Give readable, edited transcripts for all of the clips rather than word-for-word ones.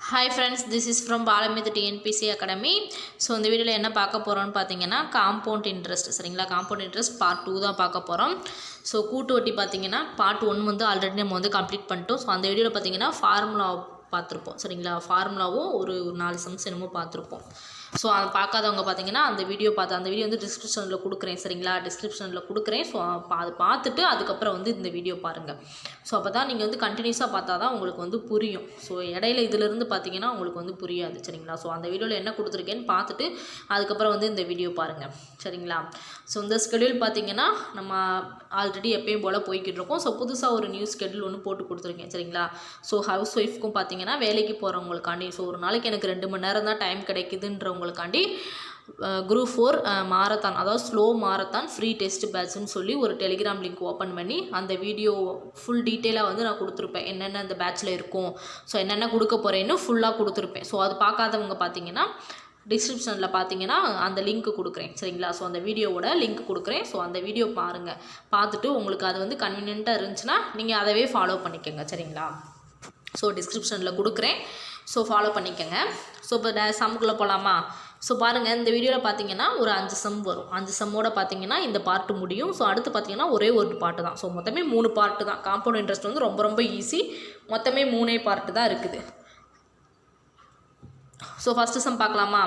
Hi friends, this is from Balamith TNPC Academy. So இந்த வீடியோவில் என்ன பார்க்க போகிறோம்னு பார்த்தீங்கன்னா காம்பவுண்ட் இன்ட்ரெஸ்ட் சரிங்களா. காம்பவுண்ட் இன்ட்ரெஸ்ட் பார்ட் 2 தான் பார்க்க போகிறோம். ஸோ கூட்டு வட்டி பார்த்தீங்கன்னா பார்ட் 1 வந்து ஆல்ரெடி நம்ம வந்து கம்ப்ளீட் பண்ணிட்டோம். ஸோ அந்த வீடியோவில் பார்த்தீங்கன்னா ஃபார்முலா பார்த்துருப்போம் சரிங்களா. ஃபார்முலாவும் ஒரு 4 சம்ஸ் என்னமோ பார்த்துருப்போம். ஸோ அதை பார்க்காதவங்க பார்த்தீங்கன்னா அந்த வீடியோ வந்து டிஸ்கிரிப்ஷனில் கொடுக்குறேன் சரிங்களா. டிஸ்கிரிப்ஷனில் கொடுக்குறேன். ஸோ அதை பார்த்துட்டு அதுக்கப்புறம் வந்து இந்த வீடியோ பாருங்கள். ஸோ அப்போ தான் நீங்கள் வந்து கண்டினியூஸாக பார்த்தா தான் உங்களுக்கு வந்து புரியும். ஸோ இடையில இதிலிருந்து பார்த்தீங்கன்னா உங்களுக்கு வந்து புரியாது சரிங்களா. ஸோ அந்த வீடியோவில் என்ன கொடுத்துருக்கேன்னு பார்த்துட்டு அதுக்கப்புறம் வந்து இந்த வீடியோ பாருங்கள் சரிங்களா. ஸோ இந்த ஸ்கெடியூல் பார்த்தீங்கன்னா நம்ம ஆல்ரெடி எப்பயும் போல் போய்கிட்டு இருக்கோம். ஸோ புதுசாக ஒரு நியூ ஸ்கெடியூல் ஒன்று போட்டு கொடுத்துருக்கேன் சரிங்களா. ஸோ ஹவுஸ் ஒய்ஃப்க்கும் பார்த்தீங்கன்னா வேலைக்கு போகிறவங்களுக்காண்டி ஸோ ஒரு நாளைக்கு எனக்கு 2 மணி நேரம் தான் டைம் கிடைக்குதுன்றவங்களுக்காண்டி குரூப் 4 மாரத்தான் அதாவது ஸ்லோ மாரத்தான் ஃப்ரீ டெஸ்ட் பேட்ச்னு சொல்லி ஒரு டெலிகிராம் லிங்க் ஓப்பன் பண்ணி அந்த வீடியோ ஃபுல் டீட்டெயிலாக வந்து நான் கொடுத்துருப்பேன். என்னென்ன அந்த பேட்ச்சில் இருக்கும், ஸோ என்னென்ன கொடுக்க போகிறேன்னு ஃபுல்லாக கொடுத்துருப்பேன். ஸோ அது பார்க்காதவங்க பார்த்தீங்கன்னா டிஸ்கிரிப்ஷனில் பார்த்தீங்கன்னா அந்த லிங்க் கொடுக்குறேன் சரிங்களா. ஸோ அந்த வீடியோவோட லிங்க் கொடுக்குறேன். ஸோ அந்த வீடியோ பாருங்கள். பார்த்துட்டு உங்களுக்கு அது வந்து கன்வீனியண்ட்டாக இருந்துச்சுன்னா நீங்கள் அதவே ஃபாலோ பண்ணிக்கோங்க சரிங்களா. ஸோ டிஸ்கிரிப்ஷனில் கொடுக்குறேன். ஸோ ஃபாலோ பண்ணிக்கோங்க. ஸோ இப்போ சம்முக்குள்ளே போகலாமா. ஸோ பாருங்கள், இந்த வீடியோவில் பார்த்தீங்கன்னா ஒரு 5 சம் வரும். 5 சம்மோட பார்த்தீங்கன்னா இந்த பார்ட்டு முடியும். ஸோ அடுத்து பார்த்தீங்கன்னா ஒரே ஒரு பார்ட்டு தான். ஸோ மொத்தமே 3 பார்ட்டு தான். காம்பவுண்ட் இன்ட்ரெஸ்ட் வந்து ரொம்ப ரொம்ப ஈஸி. மொத்தமே 3 பார்ட்டு தான் இருக்குது. ஸோ ஃபஸ்ட்டு சம் பார்க்கலாமா.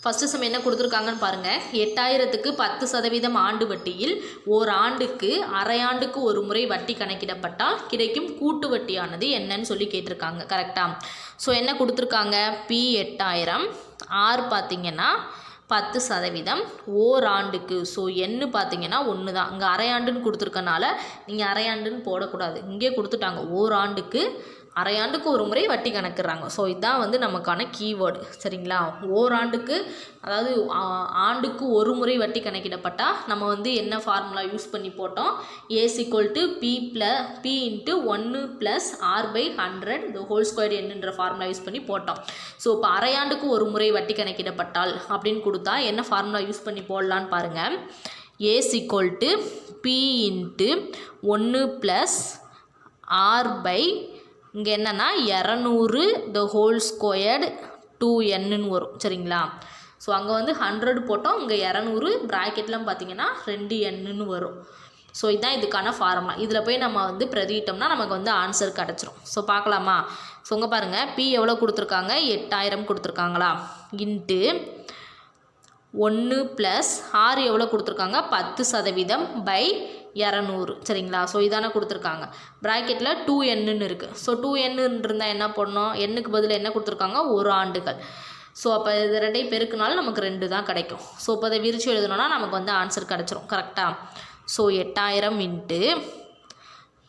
ஃபஸ்ட்டு சம் என்ன கொடுத்துருக்காங்கன்னு பாருங்கள். 8000க்கு 10% ஆண்டு வட்டியில் ஓராண்டுக்கு அரையாண்டுக்கு ஒரு முறை வட்டி கணக்கிடப்பட்டால் கிடைக்கும் கூட்டு வட்டியானது என்னன்னு சொல்லி கேட்டிருக்காங்க கரெக்டாக. ஸோ என்ன கொடுத்துருக்காங்க, பி 8000, ஆர் பார்த்தீங்கன்னா 10%, ஓராண்டுக்கு. ஸோ என்ன பார்த்தீங்கன்னா 1 தான். இங்கே அரையாண்டுன்னு கொடுத்துருக்கனால நீங்கள் அரையாண்டுன்னு போடக்கூடாது. இங்கே கொடுத்துட்டாங்க ஓராண்டுக்கு அரையாண்டுக்கு ஒரு முறை வட்டி கணக்குறாங்க. ஸோ இதுதான் வந்து நமக்கான கீவேர்டு சரிங்களா. ஓராண்டுக்கு அதாவது ஆண்டுக்கு ஒரு முறை வட்டி கணக்கிடப்பட்டால் நம்ம வந்து என்ன ஃபார்முலா யூஸ் பண்ணி போட்டோம், A is equal to P into 1 + r/100 என்னன்ற ஃபார்முலா யூஸ் பண்ணி போட்டோம். ஸோ இப்போ அரையாண்டுக்கு ஒரு முறை வட்டி கணக்கிடப்பட்டால் அப்படின்னு கொடுத்தா என்ன ஃபார்முலா யூஸ் பண்ணி போடலான்னு பாருங்கள். A is equal to P into 1 + r/, இங்கே என்னென்னா 200² 2n வரும் சரிங்களா. ஸோ அங்கே வந்து 100 போட்டோம், இங்கே 200 ப்ராக்கெட்லாம் பார்த்தீங்கன்னா 2n வரும். ஸோ இதுதான் இதுக்கான ஃபார்முலா. இதில் போய் நம்ம வந்து பிரதிட்டோம்னா நமக்கு வந்து ஆன்சர் கிடச்சிரும். ஸோ பார்க்கலாமா. ஸோ இங்கே பாருங்கள், பி எவ்வளோ கொடுத்துருக்காங்க, 8000 கொடுத்துருக்காங்களா, இன்ட்டு 1 + ஆர் எவ்வளோ கொடுத்துருக்காங்க, 10%/200 சரிங்களா. ஸோ இதானே கொடுத்துருக்காங்க. ப்ராக்கெட்டில் 2n இருக்குது. ஸோ 2n இருந்தால் என்ன பண்ணணும், எண்ணுக்கு பதில் என்ன கொடுத்துருக்காங்க, ஒரு ஆண்டுகள். ஸோ அப்போ இது 2 பெருக்குனாலும் நமக்கு 2 தான் கிடைக்கும். ஸோ இப்போ அதை விரிச்சு எழுதணும்னா நமக்கு வந்து ஆன்சர் கிடச்சிரும் கரெக்டாக. ஸோ 8000 இன்ட்டு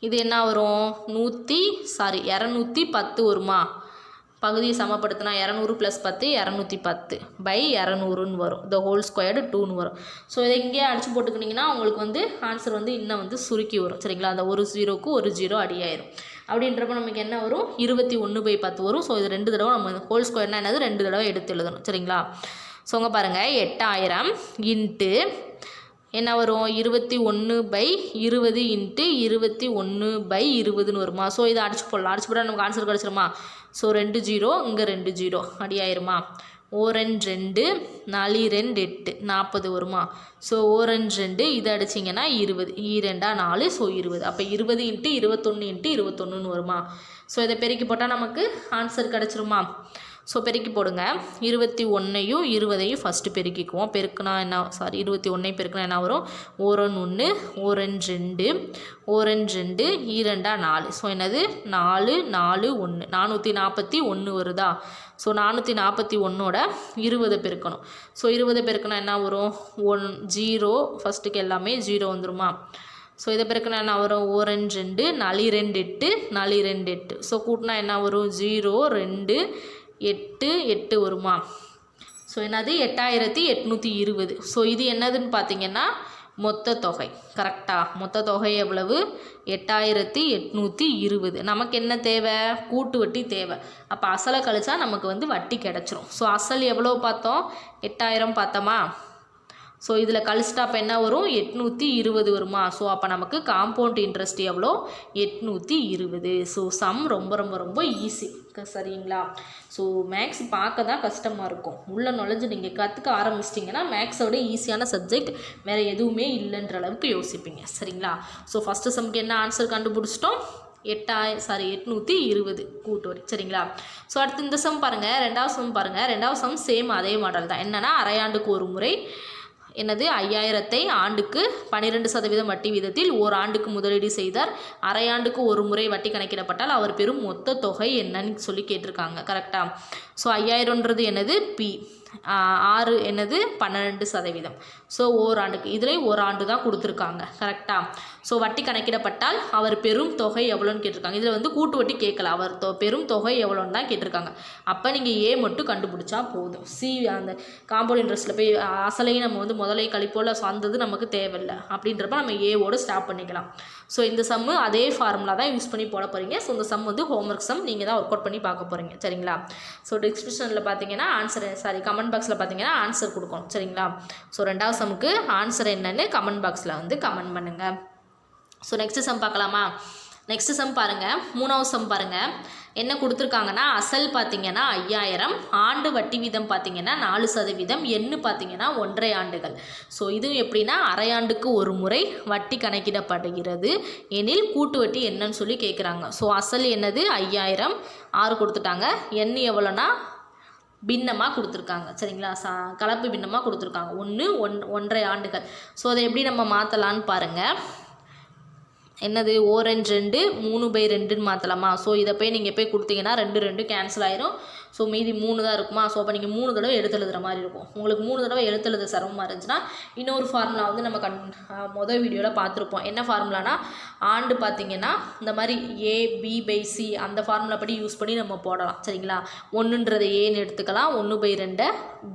இது என்ன வரும், 210 வருமா. பகுதியை சமப்படுத்தினா 200 + 10 210/200 வரும். ² 2 வரும். ஸோ இதை இங்கேயே அடித்து போட்டுக்கிட்டிங்கன்னா உங்களுக்கு வந்து ஆன்சர் வந்து இன்னும் வந்து சுருக்கி வரும் சரிங்களா. அந்த ஒரு 0க்கு ஒரு 0 அடியாயிரும். அப்படின்றப்ப நமக்கு என்ன வரும், 21/10 வரும். ஸோ இது 2 தடவை நம்ம ² என்னது 2 தடவை எடுத்து எழுதணும் சரிங்களா. ஸோ அங்கே பாருங்கள், 8000 இன்ட்டு என்ன வரும், 21/20 இன்ட்டு 21/20 வருமா. ஸோ இதை அடிச்சு போட்டால் நமக்கு ஆன்சர் கிடச்சிருமா. ஸோ 2 0, இங்கே 2 0 அடியாயிருமா. ஓரஞ்சு 2, 4 2 8 40 வருமா. ஸோ ஓரஞ்சு 2 இதை அடிச்சிங்கன்னா 20, 2 4, ஸோ 20. அப்போ 20 இன்ட்டு 21 இன்ட்டு 21 வருமா. ஸோ இதை பெருக்கி போட்டால் நமக்கு ஆன்சர் கிடச்சிருமா. ஸோ பெருக்கி போடுங்க. 21ஐயும் 20ஐயும் ஃபஸ்ட்டு பெருக்கிக்குவோம். பெருக்குனா என்ன, 21ஐயும் பெருக்குனா என்ன வரும், ஓரஞ்சு 1, ஓரஞ்சு 2, 2 4. ஸோ என்னது 4 4 1 441 வருதா. ஸோ 441ஓட 20 பெருக்கணும். ஸோ 20 பெருக்குனா என்ன வரும், 0 ஃபஸ்ட்டுக்கு எல்லாமே 0 வந்துருமா. ஸோ இதை பெருக்குனா என்ன வரும், ஓரஞ்சு 2 4 2 8 4 2 8. ஸோ கூட்டினா என்ன வரும், 0 2 8 8 வருமா. ஸோ என்னது 8820. ஸோ இது என்னதுன்னு பார்த்தீங்கன்னா மொத்த தொகை கரெக்டாக. மொத்த தொகை எவ்வளவு, 8820. நமக்கு என்ன தேவை, கூட்டு வட்டி தேவை. அப்போ அசலை கழிச்சா நமக்கு வந்து வட்டி கிடச்சிரும். ஸோ அசல் எவ்வளோ பார்த்தோம், 8000 பார்த்தோமா. ஸோ இதில் கழிச்சிட்டா அப்போ என்ன வரும் 820 வருமா. ஸோ அப்போ நமக்கு காம்பவுண்ட் இன்ட்ரெஸ்ட் எவ்வளோ 820. ஸோ சம் ரொம்ப ரொம்ப ரொம்ப ஈஸி சரிங்களா. ஸோ மேக்ஸ் பார்க்க தான் கஷ்டமாக இருக்கும், உள்ளே நுழைஞ்சு நீங்கள் கற்றுக்க ஆரம்பிச்சிட்டிங்கன்னா மேக்ஸோட ஈஸியான சப்ஜெக்ட் வேறு எதுவுமே இல்லைன்ற அளவுக்கு யோசிப்பீங்க சரிங்களா. ஸோ ஃபஸ்ட்டு சம்க்கு என்ன ஆன்சர் கண்டுபிடிச்சிட்டோம் 820 கூட்டு வரி சரிங்களா. ஸோ அடுத்து இந்த சம் பாருங்கள், ரெண்டாவது சம் பாருங்கள். ரெண்டாவது சம் சேம் அதே மாடல் தான். என்னென்னா அரையாண்டுக்கு ஒரு முறை என்னது 5000ஐ ஆண்டுக்கு 12% வட்டி வீதத்தில் ஓராண்டுக்கு முதலீடு செய்தார். அரையாண்டுக்கு ஒரு முறை வட்டி கணக்கிடப்பட்டால் அவர் பெறும் மொத்த தொகை என்னன்னு சொல்லி கேட்டிருக்காங்க கரெக்டாக. ஸோ 5000ன்றது என்னது பி, 6 என்னது 12%. ஸோ ஓராண்டுக்கு இதில் ஒரு ஆண்டு தான் கொடுத்துருக்காங்க கரெக்டாக. ஸோ வட்டி கணக்கிடப்பட்டால் அவர் பெரும் தொகை எவ்வளோன்னு கேட்டிருக்காங்க. இதில் வந்து கூட்டு வட்டி கேட்கல, அவர் பெரும் தொகை எவ்வளோன்னு தான் கேட்டிருக்காங்க. அப்போ நீங்கள் ஏ மட்டும் கண்டுபிடிச்சா போதும். சி அந்த காம்பவுண்ட் இன்ட்ரெஸ்ட்டில் போய் அசலையும் நம்ம வந்து முதலை கழிப்போல் சார்ந்தது நமக்கு தேவையில்லை அப்படின்றப்ப நம்ம ஏவோடு ஸ்டாப் பண்ணிக்கலாம். ஸோ இந்த சம்மு அதே ஃபார்முலா தான் யூஸ் பண்ணி போட போகிறீங்க. ஸோ இந்த சம் வந்து ஹோம்ஒர்க் சம், நீங்கள் தான் ஒர்க் அவுட் பண்ணி பார்க்க போகிறீங்க சரிங்களா. ஸோ டிஸ்கிரிப்ஷனில் பார்த்தீங்கன்னா ஆன்சர் கமெண்ட் பாக்ஸில் பார்த்தீங்கன்னா ஆன்சர் கொடுக்கணும் சரிங்களா. ஸோ ரெண்டாவது சம்முக்கு ஆன்சர் என்னன்னு கமெண்ட் பாக்ஸில் வந்து கமெண்ட் பண்ணுங்கள். ஸோ நெக்ஸ்ட் சம் பார்க்கலாமா. நெக்ஸ்ட் சம் பாருங்கள், மூணாவது சம் பாருங்கள். என்ன கொடுத்துருக்காங்கன்னா அசல் பார்த்தீங்கன்னா 5000, ஆண்டு வட்டி வீதம் பார்த்தீங்கன்னா 4%, எண்ணு பார்த்தீங்கன்னா 1.5 ஆண்டுகள். ஸோ இதுவும் எப்படின்னா அரையாண்டுக்கு ஒரு முறை வட்டி கணக்கிடப்படுகிறது எனில் கூட்டு வட்டி என்னன்னு சொல்லி கேட்குறாங்க. ஸோ அசல் என்னது 5000, 6 கொடுத்துட்டாங்க. எண்ணு எவ்வளோனா பின்னமாக கொடுத்துருக்காங்க சரிங்களா. கலப்பு பின்னமாக கொடுத்துருக்காங்க 1.5 ஆண்டுகள். ஸோ அதை எப்படி நம்ம மாற்றலான்னு பாருங்கள். என்னது ஓரஞ்சு 2 3/2ன்னு மாற்றலாமா. ஸோ இதை போய் நீங்கள் போய் கொடுத்தீங்கன்னா 2 கேன்சல் ஆயிரும். ஸோ மீதி 3 தான் இருக்குமா. ஸோ அப்போ நீங்கள் 3 தடவை எழுதுற மாதிரி இருக்கும். உங்களுக்கு 3 தடவை எழுதுறது சிரமமாக இருந்துச்சுன்னா இன்னொரு ஃபார்முலா வந்து நம்ம மொதல் வீடியோவில் பார்த்துருப்போம். என்ன ஃபார்முலானா ஆண்டு பார்த்தீங்கன்னா இந்த மாதிரி AB/C அந்த ஃபார்முலா படி யூஸ் பண்ணி நம்ம போடலாம் சரிங்களா. 1ன்றது ஏன்னு எடுத்துக்கலாம், 1/2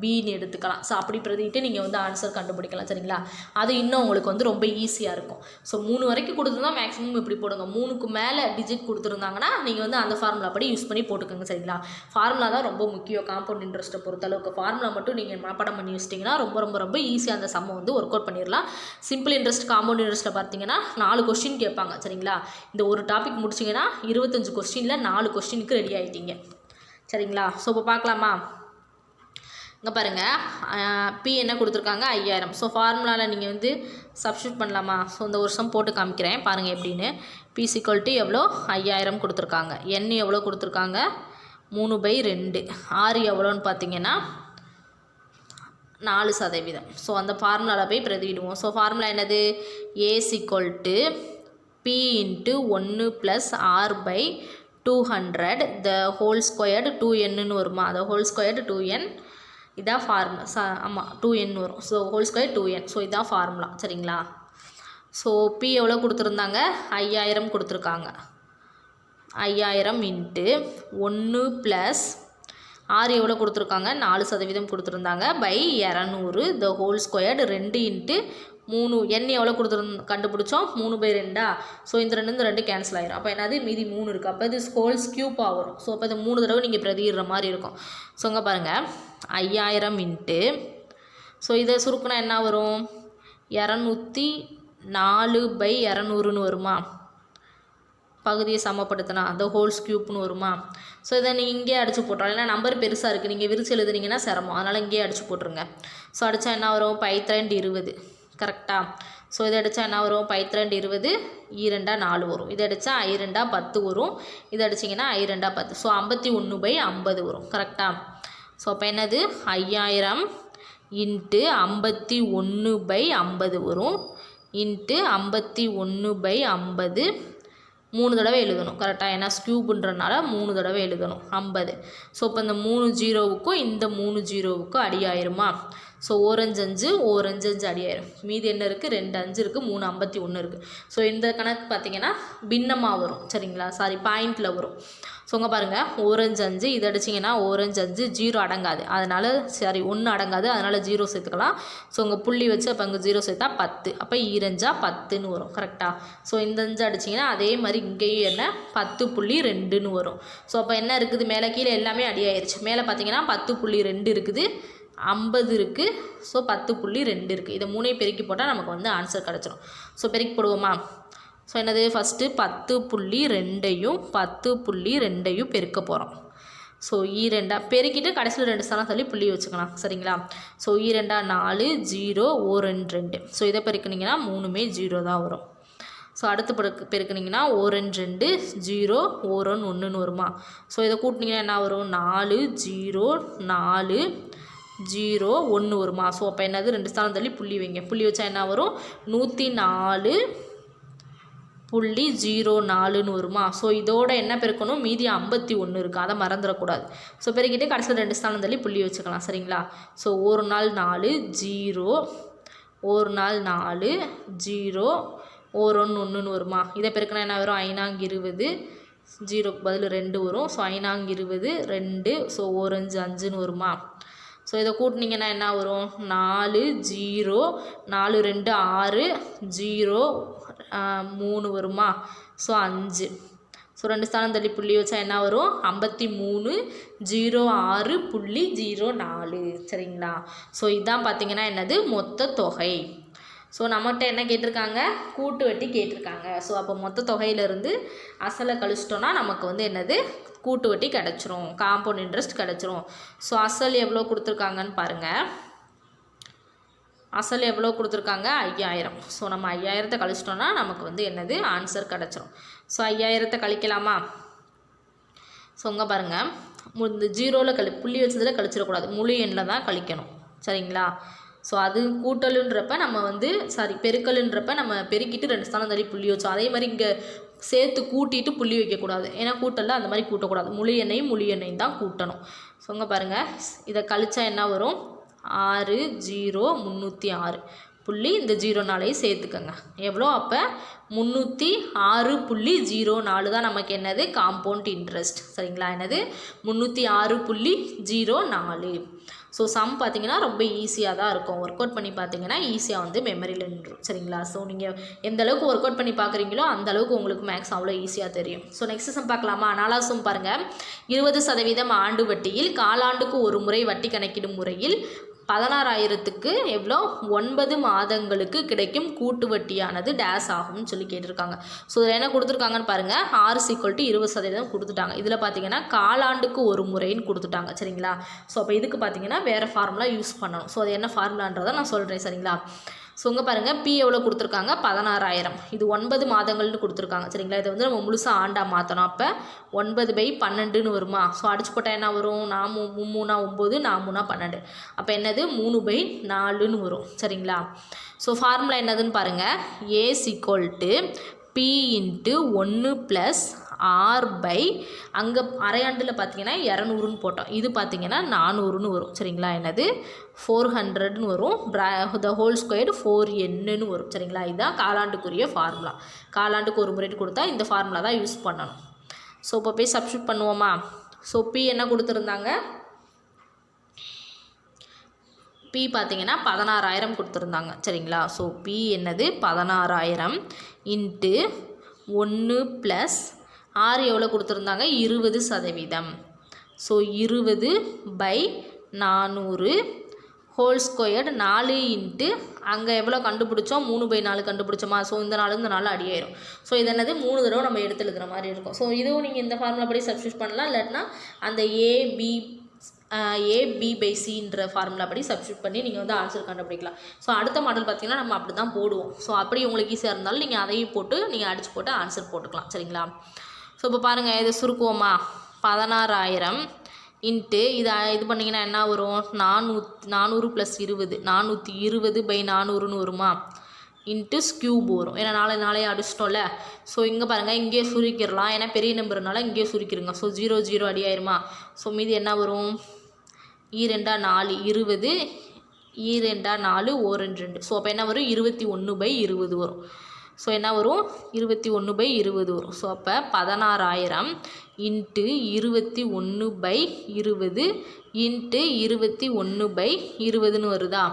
பின்னு எடுத்துக்கலாம். ஸோ அப்படி பிரதிட்டு நீங்கள் வந்து ஆன்சர் கண்டுபிடிக்கலாம் சரிங்களா. அது இன்னும் உங்களுக்கு வந்து ரொம்ப ஈஸியாக இருக்கும். ஸோ 3 வரைக்கும் கொடுத்துருந்தா மேக்ஸிமம் இப்படி போடுங்க. 3க்கு மேலே டிஜிட் கொடுத்துருந்தாங்கன்னா நீங்கள் வந்து அந்த ஃபார்முலா படி யூஸ் பண்ணி போட்டுக்கோங்க சரிங்களா. ஃபார்முலா தான் ரொம்ப முக்கியம் காம்பவுண்ட் இன்ட்ரெஸ்ட்டை பொறுத்தளவுக்கு. ஃபார்முலா மட்டும் நீங்கள் மனப்பாடம் பண்ணி வச்சிட்டிங்கன்னா ரொம்ப ரொம்ப ரொம்ப ஈஸியாக அந்த சம்மை வந்து ஒர்க் அவுட் பண்ணிடலாம். சிம்பிள் இன்ட்ரெஸ்ட் காம்பவுண்ட் இன்ட்ரெஸ்ட்டில் பார்த்தீங்கன்னா 4 கொஸ்டின் கேட்பாங்க சரிங்களா. இந்த ஒரு டாபிக் முடிச்சிங்கன்னா 25 கொஸ்டினில் 4 கொஸ்டினுக்கு ரெடி ஆகிட்டீங்க சரிங்களா. ஸோ இப்போ பார்க்கலாமா. இங்கே பாருங்கள் பி என்ன கொடுத்துருக்காங்க 5000. ஸோ ஃபார்முலாவில் நீங்கள் வந்து சப்ஸ்டியூட் பண்ணலாமா. ஸோ இந்த வருஷம் போட்டு காமிக்கிறேன் பாருங்கள் எப்படின்னு. P = எவ்வளோ 5000 கொடுத்துருக்காங்க. N எவ்வளோ கொடுத்துருக்காங்க 3/2. R எவ்வளோன்னு பார்த்தீங்கன்னா 4%. ஸோ அந்த ஃபார்முலாவில் போய் பிரதிவிடுவோம். ஸோ ஃபார்முலா என்னது A = P × 1 + R/200 the whole squared 2n வருமா. அந்த ஹோல் ஸ்கொயர்டு 2n இதான் ஃபார்முலா. ஆமாம் 2n வரும். So whole square 2n. So இதான் ஃபார்முலா சரிங்களா. ஸோ P எவ்வளோ கொடுத்துருந்தாங்க 5000 கொடுத்துருக்காங்க. 5000 × 1 + R எவ்வளோ கொடுத்துருக்காங்க 4% கொடுத்துருந்தாங்க /200 the whole squared 2 × 3. N எவ்வளோ கண்டுபிடிச்சோம் 3/2. ஸோ இந்த 2 கேன்சல் ஆயிரும். அப்போ என்னது மீதி 3 இருக்குது. அப்போ இது ஹோல்ஸ் க்யூப்பாக வரும். ஸோ அப்போ இது 3 தடவை நீங்கள் பிரதிடுற மாதிரி இருக்கும். ஸோ இங்கே பாருங்கள் 5000 × ஸோ இதை சுருக்குனா என்ன வரும் 204/200ன்னு வருமா. பகுதியை சமப்படுத்தினா அந்த ஹோல்ஸ் க்யூப்னு வருமா. ஸோ இதை நீங்கள் இங்கேயே அடித்து போட்டுறோம். ஏன்னா நம்பர் பெருசாக இருக்குது, நீங்கள் விரிச்சு எழுதுனீங்கன்னா சிரமம், அதனால் இங்கேயே அடித்து போட்டுருங்க. ஸோ அடித்தா என்ன வரும் 5×2 கரெக்டாக. ஸோ இதை அடித்தா என்ன வரும் 5×2 2 4 வரும். இதை அடித்தா I2 10 வரும். இதை அடிச்சிங்கன்னா I2 10. ஸோ 51/50 வரும் கரெக்டாக. ஸோ அப்போ என்னது 5000 × 51/50 வரும் × 51/50 3 தடவை எழுதணும் கரெக்டாக. ஏன்னா ஸ்கியூப்ன்றனால 3 தடவை எழுதணும் 50. ஸோ இப்போ இந்த 3 0க்கும் இந்த 3 0க்கும் அடி ஆயிருமா. ஸோ ஓரஞ்சு 5 ஓரஞ்சு 5 அடி ஆயிரும். மீதி என்ன இருக்குது 2 5 இருக்குது 3 51 இருக்குது. ஸோ இந்த கணக்கு பார்த்தீங்கன்னா பின்னமாக வரும் சரிங்களா. சாரி பாயிண்டில் வரும். ஸோ இங்கே பாருங்கள் ஓரஞ்சு 5 இதை அடிச்சிங்கன்னா ஓரஞ்சு 5 0 அடங்காது, அதனால் சாரி 1 அடங்காது, அதனால் 0 சேர்த்துக்கலாம். ஸோ உங்கள் புள்ளி வச்சு அப்போ அங்கே 0 சேர்த்தா 10. அப்போ 2 10ன்னு வரும் கரெக்டாக. ஸோ இந்த 5 அடிச்சிங்கன்னா அதே மாதிரி இங்கேயும் என்ன 10.2ன்னு வரும். ஸோ அப்போ என்ன இருக்குது மேலே கீழே எல்லாமே அடி ஆயிடுச்சு. மேலே பார்த்தீங்கன்னா 10.2 இருக்குது, 50 இருக்குது. ஸோ 10.2 இருக்குது. இதை 3 பெருக்கி போட்டால் நமக்கு வந்து ஆன்சர் கிடச்சிரும். ஸோ பெருக்கி போடுவோமா? ஸோ என்னது ஃபஸ்ட்டு 10.2ஐயும் 10.2ஐயும் பெருக்க போகிறோம். ஸோ ஈரெண்டா பெருக்கிட்டு கடைசியில் 2 ஸ்தானம் தள்ளி புள்ளி வச்சுக்கலாம். சரிங்களா? ஸோ ஈரெண்டா 4 0 2 2. ஸோ இதை பெருக்குனிங்கன்னா 3மே 0 தான் வரும். ஸோ அடுத்து பெருக்குனிங்கன்னா 2 2 0 1 1ன்னு வருமா? ஸோ இதை கூட்டினீங்கன்னா என்ன வரும்? 4 0 4 0 1 வருமா? ஸோ அப்போ என்னது 2 ஸ்தானம் தள்ளி புள்ளி வைங்க. புள்ளி வச்சா என்ன வரும்? 104.04ன்னு வருமா? ஸோ இதோட என்ன பெருக்கணும்? மீதி 51 இருக்குது. அதை மறந்துடக்கூடாது. ஸோ பெருக்கிட்டு கடைசியில் 2 ஸ்தானம் தள்ளி புள்ளி வச்சுக்கலாம். சரிங்களா? ஸோ 1 நாள் 4 0 1 நாள் 4 0 1 1ன்னு வருமா? இதை பெருக்கினா என்ன வரும்? 5 20 0க்கு பதில் 2 வரும். ஸோ 5 20 2 ஸோ 1 5 5ன்னு வருமா? ஸோ இதை கூட்டினீங்கன்னா என்ன வரும்? 4 0 4 2 6 0 3 வருமா? ஸோ 5. ஸோ 2 ஸ்தானம் தள்ளி புள்ளி வச்சா என்ன வரும்? 53.06.04. சரிங்களா? ஸோ இதுதான் பார்த்தீங்கன்னா என்னது? மொத்த தொகை. ஸோ நம்மகிட்ட என்ன கேட்டிருக்காங்க? கூட்டு வட்டி கேட்டிருக்காங்க. ஸோ அப்போ மொத்த தொகையிலேருந்து அசலை கழிச்சிட்டோன்னா நமக்கு வந்து என்னது? கூட்டு வட்டி கிடச்சிரும். காம்பவுண்ட் இன்ட்ரெஸ்ட் கிடச்சிரும். ஸோ அசல் எவ்வளோ கொடுத்துருக்காங்கன்னு பாருங்கள். அசல் எவ்வளோ கொடுத்துருக்காங்க? 5000. ஸோ நம்ம 5000 கழிச்சிட்டோன்னா நமக்கு வந்து என்னது? ஆன்சர் கிடச்சிரும். ஸோ 5000 கழிக்கலாமா? ஸோ இங்கே பாருங்கள், இந்த 0ல் புள்ளி வச்சதில் கழிச்சிடக்கூடாது. முழு எண்ணில் தான் கழிக்கணும். சரிங்களா? ஸோ அது கூட்டலுன்றப்ப நம்ம வந்து பெருக்கலுன்றப்ப நம்ம பெருக்கிட்டு 2 ஸ்தானம் தள்ளி புள்ளி வச்சோம். அதே மாதிரி இங்கே சேர்த்து கூட்டிட்டு புள்ளி வைக்கக்கூடாது. ஏன்னா கூட்டலில் அந்த மாதிரி கூட்டக்கூடாது. முழு எண்ணையும் தான் கூட்டணும். ஸோ இங்கே பாருங்கள், இதை கழிச்சா என்ன வரும்? 6 0 306 புள்ளி இந்த 0.4 சேர்த்துக்கோங்க. எவ்வளோ? அப்போ 306.04 தான் நமக்கு என்னது? Compound interest. சரிங்களா? என்னது? 306.04. ஸோ சம் பார்த்தீங்கன்னா ரொம்ப ஈஸியாக தான் இருக்கும். ஒர்க் அவுட் பண்ணி பார்த்தீங்கன்னா ஈஸியாக வந்து மெமரியில் நின்றும். சரிங்களா? ஸோ நீங்கள் எந்த அளவுக்கு ஒர்க் அவுட் பண்ணி பார்க்குறீங்களோ அந்த அளவுக்கு உங்களுக்கு மேக்ஸ் அவ்வளோ ஈஸியாக தெரியும். ஸோ நெக்ஸ்ட் சம் பார்க்கலாமா? 4வது சம் பாருங்கள். 20% ஆண்டு வட்டியில் காலாண்டுக்கு ஒரு முறை வட்டி கணக்கிடும் முறையில் 16000க்கு எவ்வளோ? 9 மாதங்களுக்கு கிடைக்கும் கூட்டு வட்டியானது டேஸ் ஆகும்னு சொல்லி கேட்டிருக்காங்க. ஸோ இதில் என்ன கொடுத்துருக்காங்கன்னு பாருங்கள். R = 20% கொடுத்துட்டாங்க. இதில் பார்த்தீங்கன்னா காலாண்டுக்கு ஒரு முறைன்னு கொடுத்துட்டாங்க. சரிங்களா? ஸோ அப்போ இதுக்கு பார்த்தீங்கன்னா வேறு ஃபார்முலா யூஸ் பண்ணணும். ஸோ அது என்ன ஃபார்முலான்றதை நான் சொல்கிறேன். சரிங்களா? ஸோ இங்கே பாருங்கள், P எவ்வளோ கொடுத்துருக்காங்க? 16000. இது 9 மாதங்கள்னு கொடுத்துருக்காங்க. சரிங்களா? இதை வந்து நம்ம முழுசாக ஆண்டாக மாற்றணும். அப்போ 9/12ன்னு வருமா? ஸோ அடிச்சு போட்டால் என்ன வரும்? 4 3 9 4 12. அப்போ என்னது? 3/4ன்னு வரும். சரிங்களா? ஸோ ஃபார்முலா என்னதுன்னு பாருங்கள். A = P × 1 + R அங்கே அரையாண்டில் பார்த்தீங்கன்னா 200ன்னு போட்டோம். இது பார்த்தீங்கன்னா 400ன்னு வரும். சரிங்களா? என்னது? 400ன்னு வரும். the whole squared 4n வரும். சரிங்களா? இதுதான் காலாண்டுக்குரிய ஃபார்முலா. காலாண்டுக்கு ஒரு முறைட்டு கொடுத்தா இந்த ஃபார்முலா தான் யூஸ் பண்ணணும். ஸோ இப்போ போய் சப்ஸ்டியூட் பண்ணுவோமா? ஸோ P என்ன கொடுத்துருந்தாங்க? P பார்த்தீங்கன்னா 16000 கொடுத்துருந்தாங்க. சரிங்களா? ஸோ P என்னது? 16000 × 1 + R எவ்வளோ கொடுத்துருந்தாங்க? 20%. ஸோ 20/400 ஹோல் ஸ்கொயர்டு 4 × அங்கே எவ்வளோ கண்டுபிடிச்சோம்? 3/4 கண்டுபிடிச்சோமா? ஸோ இந்த 4 அடியாயிரும். ஸோ இது என்னது? 3 தடவை நம்ம எடுத்து எழுதுகிற மாதிரி இருக்கும். ஸோ இதுவும் நீங்கள் இந்த ஃபார்முலா படி சப்ஸ்டியூட் பண்ணலாம். இல்லாட்டினா அந்த AB/Cன்ற ஃபார்முலா படி சப்ஸ்டியூட் பண்ணி நீங்கள் வந்து ஆன்சர் கண்டுபிடிக்கலாம். ஸோ அடுத்த மாடல் பார்த்தீங்கன்னா நம்ம அப்படி தான் போடுவோம். ஸோ அப்படி உங்களுக்கு ஈஸியாக இருந்தாலும் நீங்கள் அதையும் போட்டு நீங்கள் அடிச்சு போட்டு ஆன்சர் போட்டுக்கலாம். சரிங்களா? ஸோ இப்போ பாருங்கள், இதை சுருக்குவோமா? 16000 இன்ட்டு இது பண்ணிங்கன்னா என்ன வரும்? 400 + 20 420/400ன்னு வருமா? இன்ட்டு ஸ்கியூப் வரும். ஏன்னா நாளையே அடிச்சிட்டோம்ல. ஸோ இங்கே பாருங்கள், இங்கேயே சுருக்கிடலாம். ஏன்னா பெரிய நம்பர்னால இங்கேயே சுருக்கிடுங்க. ஸோ 0 0 அடியாயிருமா? ஸோ மீதி என்ன வரும்? 2 4 20 2 4 1 2. ஸோ அப்போ என்ன வரும்? 21/20 வரும். ஸோ என்ன வரும்? 21/20 வரும். ஸோ அப்போ 16000 இன்ட்டு 21/20 இன்ட்டு 21/20ன்னு வருதா?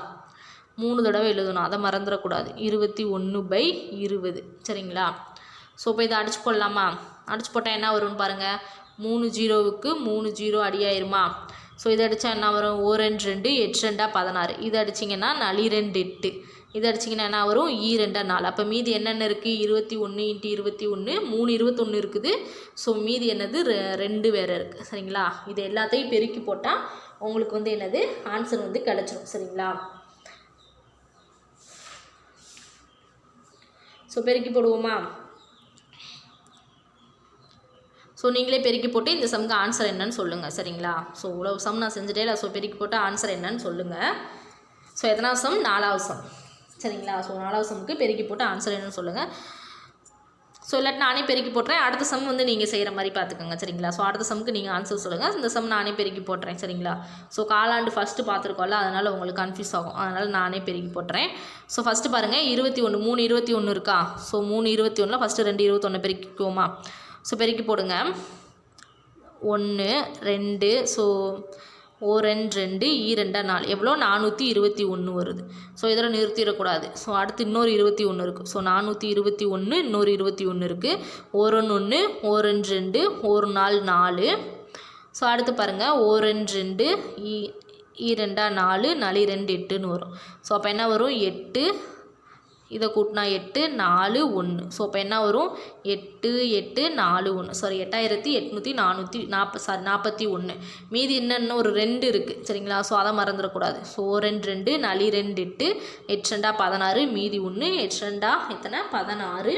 3 தடவை எழுதணும். அதை மறந்துடக்கூடாது. 21/20. சரிங்களா? ஸோ இப்போ இதை அடிச்சு போடலாமா? அடிச்சு போட்டால் என்ன வரும்னு பாருங்கள். 3 0க்கு 3 0 அடியாயிருமா? ஸோ இதை அடித்தா என்ன வரும்? 1 2 2 8 2 16. இது அடிச்சிங்கன்னா 4 2 8. இது அடிச்சிங்கன்னா என்ன வரும்? 2 4. அப்போ மீதி என்னென்ன இருக்குது? 21 × 21 3 21 இருக்குது. ஸோ மீதி என்னது? 2 வேறு இருக்குது. சரிங்களா? இது எல்லாத்தையும் பெருக்கி போட்டால் உங்களுக்கு வந்து என்னது? ஆன்சர் வந்து கிடச்சிரும். சரிங்களா? ஸோ பெருக்கி போடுவோமா? ஸோ நீங்களே பெருக்கி போட்டு இந்த சம்க்கு ஆன்சர் என்னன்னு சொல்லுங்கள். சரிங்களா? ஸோ இவ்வளோ சம் நான் செஞ்சுட்டே இல்லை. ஸோ பெருக்கி போட்டு ஆன்சர் என்னன்னு சொல்லுங்கள். ஸோ எத்தனாவது சம்? 4வது சம். சரிங்களா? ஸோ 4வது சம்முக்கு பெருக்கி போட்டு ஆன்சர் என்னன்னு சொல்லுங்கள். ஸோ இல்லாட்டி நானே பெருக்கி போட்டுறேன். அடுத்த சம் வந்து நீங்கள் செய்கிற மாதிரி பார்த்துக்கோங்க. சரிங்களா? ஸோ அடுத்த சம்முக்கு நீங்கள் ஆன்சர் சொல்லுங்கள். இந்த சம் நானே பெருக்கி போட்டுறேன். சரிங்களா? ஸோ காலாண்டு ஃபஸ்ட்டு பார்த்துருக்கோம்ல, அதனால் உங்களுக்கு கன்ஃபியூஸ் ஆகும். அதனால் நானே பெருக்கி போட்டுறேன். ஸோ ஃபஸ்ட்டு பாருங்கள், 21 3 21 இருக்கா? So 3 21 first 2 21 பெருக்கிக்குவோமா? ஸோ பெருக்கி போடுங்க. 1 2 ஸோ 1 2 2 4 எவ்வளோ? 421 வருது. ஸோ இதில் நிறுத்திடக்கூடாது. ஸோ அடுத்து இன்னொரு 21 இருக்குது. ஸோ 421 இன்னொரு 21 இருக்குது. 1 1 1 2 1 4 4. ஸோ அடுத்து பாருங்கள், 1 2 2 4 4 2 8ன்னு வரும். ஸோ அப்போ என்ன வரும்? 8. இதை கூட்டினா 8 4 1. ஸோ அப்போ என்ன வரும்? 8 8 4 1. சாரி 8841. மீதி இன்னும் ஒரு 2 இருக்குது. சரிங்களா? ஸோ அதை மறந்துடக்கூடாது. ஸோ 1 2 4 2 8 8 2 16 மீதி 1 8 2 எத்தனை? 16.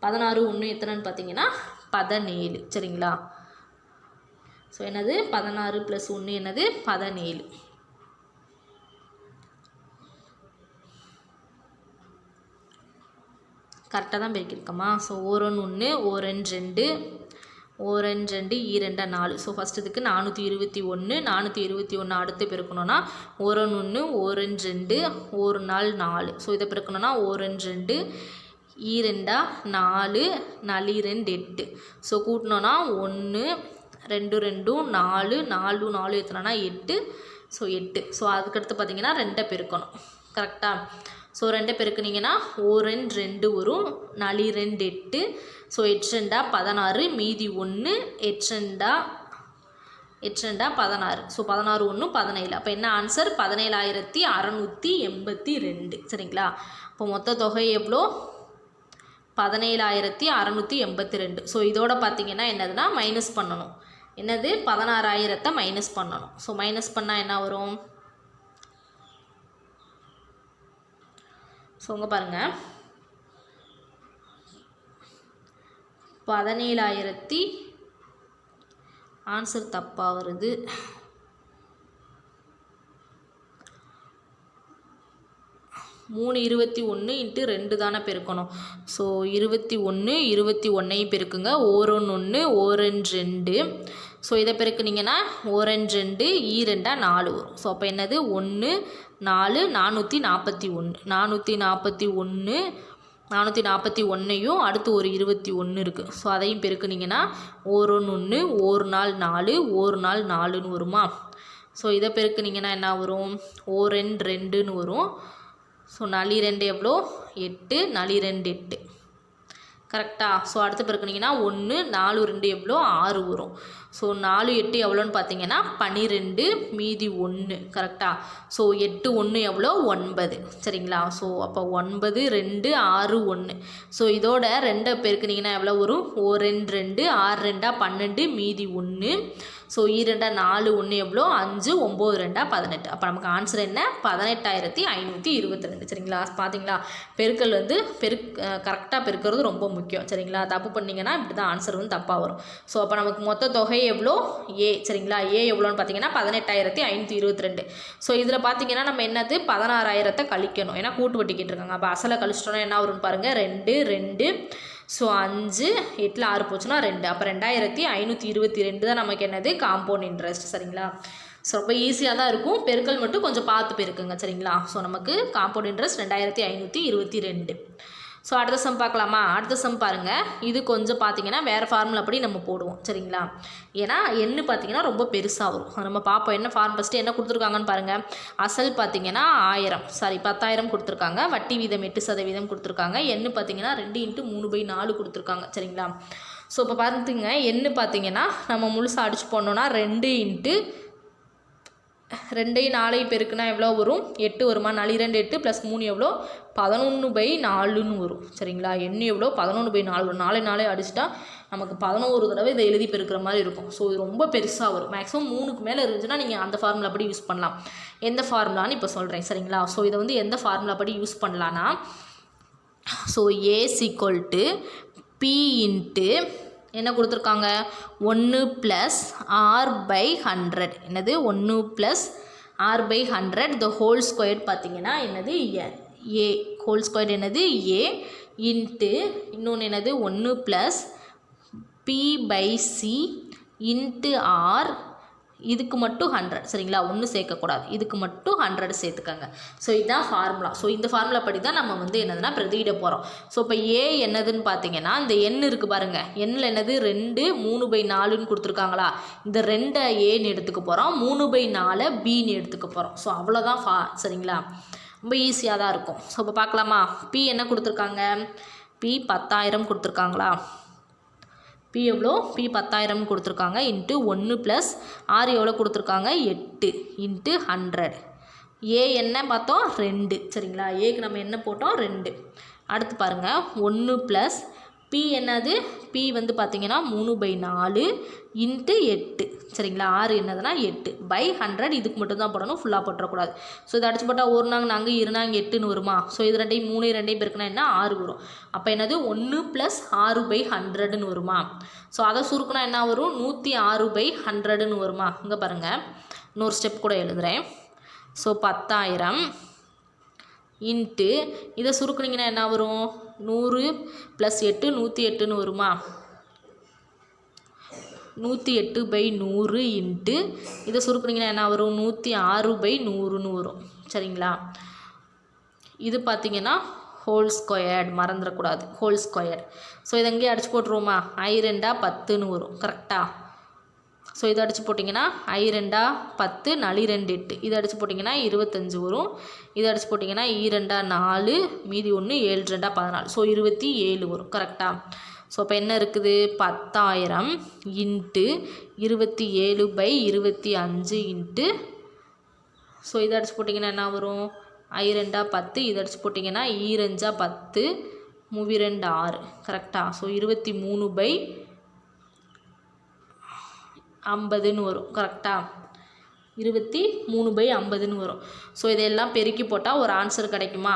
16 1 எத்தனைன்னு பார்த்தீங்கன்னா 17. சரிங்களா? ஸோ என்னது? 16 + 1 என்னது? 17. கரெக்டாக தான் பெருக்கியிருக்கோமா? ஸோ 1 1 1 2 1 2 2 4. ஸோ ஃபஸ்ட்டு இதுக்கு 421 421 அடுத்து பெருக்கணும்னா 1 1 1 2 1 4 4. ஸோ இதை பெருக்கணும்னா 1 2 2 4 4 2 8. ஸோ கூட்டினோன்னா 1 2 2 4 4 4 எத்தனைனா 8. ஸோ 8. ஸோ அதுக்கடுத்து பார்த்தீங்கன்னா 2 பெருக்கணும். கரெக்டாக? ஸோ 2 பெருக்குனிங்கன்னா 1 2 வரும். 4 2 8. ஸோ 8 2 16 மீதி 1 8 2 16. ஸோ 16 1 17. அப்போ என்ன ஆன்சர்? 17,682. சரிங்களா? இப்போ மொத்த தொகை எவ்வளோ? 17,682. ஸோ இதோட பார்த்தீங்கன்னா என்னதுன்னா மைனஸ் பண்ணணும். என்னது? 16,000 மைனஸ் பண்ணணும். ஸோ மைனஸ் பண்ணால் என்ன வரும்? ஸோ இங்கே பாருங்கள், 17,000 ஆன்சர் தப்பாக வருது. மூணு 21 × 2 தானே பெருக்கணும். ஸோ 21 21ஐயும் பெருக்குங்க. 1 1 1 2. ஸோ இதை பெருக்குனிங்கன்னா 1 2 2 4 வரும். ஸோ அப்போ என்னது? 1 4 441. 441ஐயும் அடுத்து ஒரு 21 இருக்குது. ஸோ அதையும் பெருக்குனிங்கன்னா 1 1 1 4 4 1 4 4ன்னு வருமா? ஸோ இதை பெருக்குனிங்கன்னா என்ன வரும்? 1 2 2ன்னு வரும். ஸோ 4 2 எவ்வளோ? 8. 4 2 8. கரெக்டாக? ஸோ அடுத்து பெருக்குனிங்கன்னா 1 4 2 எவ்வளோ? 6 வரும். ஸோ 4 8 எவ்வளோன்னு பார்த்தீங்கன்னா 12 மீதி 1. கரெக்டாக? ஸோ 8 1 எவ்வளோ? 9. சரிங்களா? ஸோ அப்போ 9 2 6 1. ஸோ இதோட 2 பெருக்குனிங்கன்னா எவ்வளோ வரும்? 1 2 6 2 12 மீதி 1. ஸோ 2 4 1 எவ்வளோ? 5 9 2 18. அப்போ நமக்கு ஆன்சர் என்ன? 18,522. சரிங்களா? பார்த்தீங்களா? பெருக்கல் வந்து கரெக்டாக பெருக்கிறது ரொம்ப முக்கியம். சரிங்களா? தப்பு பண்ணிங்கன்னா இப்படி தான் ஆன்சர் வந்து தப்பாக வரும். ஸோ அப்போ நமக்கு மொத்த தொகை எவ்வளோ? ஏ. சரிங்களா? ஏ எவ்வளோன்னு பார்த்தீங்கன்னா 18,522. ஸோ இதில் பார்த்தீங்கன்னா நம்ம என்னது? 16,000 கழிக்கணும். ஏன்னா கூட்டு வட்டி கேட்டிருக்காங்க. அப்போ அசலை கழிச்சிட்டோன்னா என்ன வரும்னு பாருங்கள். 2 2. ஸோ 5 8 6 போச்சுன்னா 2. அப்போ 2,522 தான் நமக்கு என்னது? Compound interest. சரிங்களா? ஸோ ரொம்ப ஈஸியாக தான் இருக்கும். பெருக்கல் மட்டும் கொஞ்சம் பார்த்து பெருக்குங்க. சரிங்களா? ஸோ நமக்கு காம்பவுண்ட் இன்ட்ரெஸ்ட் 2,522. ஸோ அடுத்த சம் பார்க்கலாமா? அடுத்த சம் பாருங்கள். இது கொஞ்சம் பார்த்தீங்கன்னா வேறு ஃபார்முலா படி நம்ம போடுவோம். சரிங்களா? ஏன்னா எண்ணு பார்த்தீங்கன்னா ரொம்ப பெருசாக வரும். நம்ம பார்ப்போம் என்ன ஃபார்ம். ஃபஸ்ட்டு என்ன கொடுத்துருக்காங்கன்னு பாருங்கள். அசல் பார்த்தீங்கன்னா 10,000 கொடுத்துருக்காங்க. வட்டி வீதம் 8% கொடுத்துருக்காங்க. எண்ணு பார்த்தீங்கன்னா 2 × 3/4 கொடுத்துருக்காங்க. சரிங்களா? ஸோ இப்போ பார்த்துங்க, எண்ணு பார்த்தீங்கன்னா நம்ம முழுசாக அடிச்சு போனோன்னா 2 × 2ஐயும் 4ஐயும் பெருக்குனா எவ்வளோ வரும் 8 வருமா 4 2 8 ப்ளஸ் 3 எவ்வளோ 11/4ன்னு வரும் சரிங்களா. எண்ணு எவ்வளோ 11/4 வரும். 4 4 அடிச்சிட்டா நமக்கு 11 தடவை இதை எழுதி பெருக்கிற மாதிரி இருக்கும். ஸோ இது ரொம்ப பெருசாக வரும். மேக்ஸிமம் 3க்கு மேலே இருந்துச்சுன்னா நீங்கள் அந்த ஃபார்முலா படி யூஸ் பண்ணலாம். எந்த ஃபார்முலான்னு இப்போ சொல்கிறேன் சரிங்களா. ஸோ இதை வந்து எந்த ஃபார்முலா படி யூஸ் பண்ணலான்னா ஸோ A = P இன்ட்டு என்ன கொடுத்துருக்காங்க 1 + R/100 என்னது 1 + R/100 த ஹோல் ஸ்கொயர் பார்த்தீங்கன்னா என்னது A ஹோல் ஸ்கொயர் என்னது A இன்ட்டு இன்னொன்று என்னது 1 + P/C இன்ட்டு R இதுக்கு மட்டும் 100 சரிங்களா. ஒன்று சேர்க்கக்கூடாது, இதுக்கு மட்டும் 100 சேர்த்துக்கங்க. ஸோ இதுதான் ஃபார்முலா. ஸோ இந்த ஃபார்முலா படி தான் நம்ம வந்து என்னதுன்னா பிரதியிட போகிறோம். ஸோ இப்போ ஏ என்னதுன்னு பார்த்தீங்கன்னா இந்த எண் இருக்குது பாருங்கள். எண்ணில் என்னது 2 3/4ன்னு கொடுத்துருக்காங்களா. இந்த 2 ஏன்னு எடுத்துக்க போகிறோம், 3/4 பின்னு எடுத்துக்க போகிறோம். ஸோ அவ்வளோதான் சரிங்களா. ரொம்ப ஈஸியாக தான் இருக்கும். ஸோ இப்போ பார்க்கலாமா. பி என்ன கொடுத்துருக்காங்க, பி 10,000 கொடுத்துருக்காங்களா. பி எவ்வளோ, பி 10,000 கொடுத்துருக்காங்க இன்ட்டு 1 + ஆர் எவ்வளோ கொடுத்துருக்காங்க 8 இன்ட்டு 100. ஏ என்ன பார்த்தோம் 2 சரிங்களா. ஏக்கு நம்ம என்ன போட்டோம் 2. அடுத்து பாருங்கள் 1 + பி என்னது, பி வந்து பார்த்திங்கன்னா 3/4 இன்ட்டு 8 சரிங்களா. ஆறு என்னதுன்னா 8/100 இதுக்கு மட்டும் தான் போடணும், ஃபுல்லாக போட்டுறக்கூடாது. ஸோ இதை அடிச்சு போட்டால் 1 நாங்க 4 2 நாங்க 8ன்னு வருமா. ஸோ இது 2 3 2 பெருக்குனா என்ன 6 வரும். அப்போ என்னது 1 + 6/100ன்னு வருமா. ஸோ அதை சுருக்குனா என்ன வரும் 106/100ன்னு வருமா. இங்கே பாருங்கள் இன்னொரு ஸ்டெப் கூட எழுதுகிறேன். ஸோ 10,000 இன்ட்டு இதை சுருக்குனிங்கன்னா என்ன வரும் 100 + 8 108ன்னு வருமா. 108/100 இன்ட்டு இதை சுருக்குனிங்கன்னா என்ன வரும் 106/100ன்னு வரும் சரிங்களா. இது பார்த்திங்கன்னா ஹோல் ஸ்கொயர்டு மறந்துடக்கூடாது, ஹோல் ஸ்கொயர். ஸோ இதை எங்கேயே அடிச்சு போட்டுருவோமா. I 2 10ன்னு வரும் கரெக்டாக. ஸோ இதை அடித்து போட்டிங்கன்னா I 2 10 4 2 8 இதை அடித்து போட்டிங்கன்னா 25 வரும். இதை அடித்து போட்டிங்கன்னா I 2 4 மீதி 1 7 2 14. ஸோ 27 வரும் கரெக்டாக. ஸோ இப்போ என்ன இருக்குது 10,000 இன்ட்டு 27/25 இன்ட்டு ஸோ இதை அடித்து போட்டிங்கன்னா என்ன வரும் I 2 10 இதை அடித்து போட்டிங்கன்னா I 2 10 3 2 6 கரெக்டாக. ஸோ 23/50ன்னு வரும் கரெக்டாக. 23/50ன்னு வரும். ஸோ இதெல்லாம் பெருக்கி போட்டால் ஒரு ஆன்சர் கிடைக்குமா.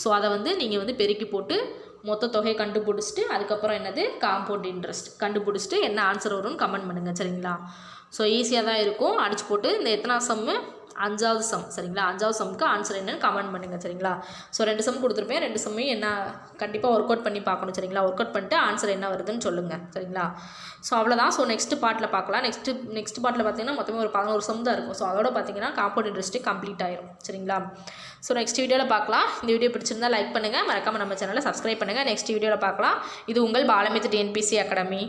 ஸோ அதை வந்து நீங்கள் வந்து பெருக்கி போட்டு மொத்த தொகையை கண்டுபிடிச்சிட்டு அதுக்கப்புறம் என்னது காம்பவுண்ட் இன்ட்ரெஸ்ட் கண்டுபிடிச்சிட்டு என்ன ஆன்சர் வரும்னு கமெண்ட் பண்ணுங்கள் சரிங்களா. ஸோ ஈஸியாக தான் இருக்கும். அடிச்சு போட்டு இந்த எத்தனாவது சம்மு 5வது சம் சரிங்களா. 5வது சம்முக்கு ஆன்சர் என்னன்னு கமெண்ட் பண்ணுங்கள் சரிங்களா. ஸோ 2 சம் கொடுத்துருப்பேன், 2 சம்மையும் என்ன கண்டிப்பாக ஒர்க் அவுட் பண்ணி பார்க்கணும் சரிங்களா. ஒர்க் அவுட் பண்ணிட்டு ஆன்சர் என்ன வருதுன்னு சொல்லுங்கள் சரிங்களா. ஸோ அவ்வளோதான். ஸோ நெக்ஸ்ட் பார்ட்டில் பார்க்கலாம். நெக்ஸ்ட் பார்ட்டில் பார்த்தீங்கன்னா மொத்தமே ஒரு 11 சம் தான் இருக்கும். ஸோ அதோட பார்த்தீங்கன்னா காம்பவுண்ட் இன்ட்ரெஸ்ட்டு கம்ப்ளீட் ஆயிரும் சரிங்களா. ஸோ நெக்ஸ்ட் வீடியோவில் பார்க்கலாம். இந்த வீடியோ பிடிச்சிருந்தா லைக் பண்ணுங்கள், மறக்காமல் நம்ம சேனலை சப்ஸ்கிரைப் பண்ணுங்கள். நெக்ஸ்ட் வீடியோவில் பார்க்கலாம். இது உங்கள் பாலமித்து TNPSC அகாடமி.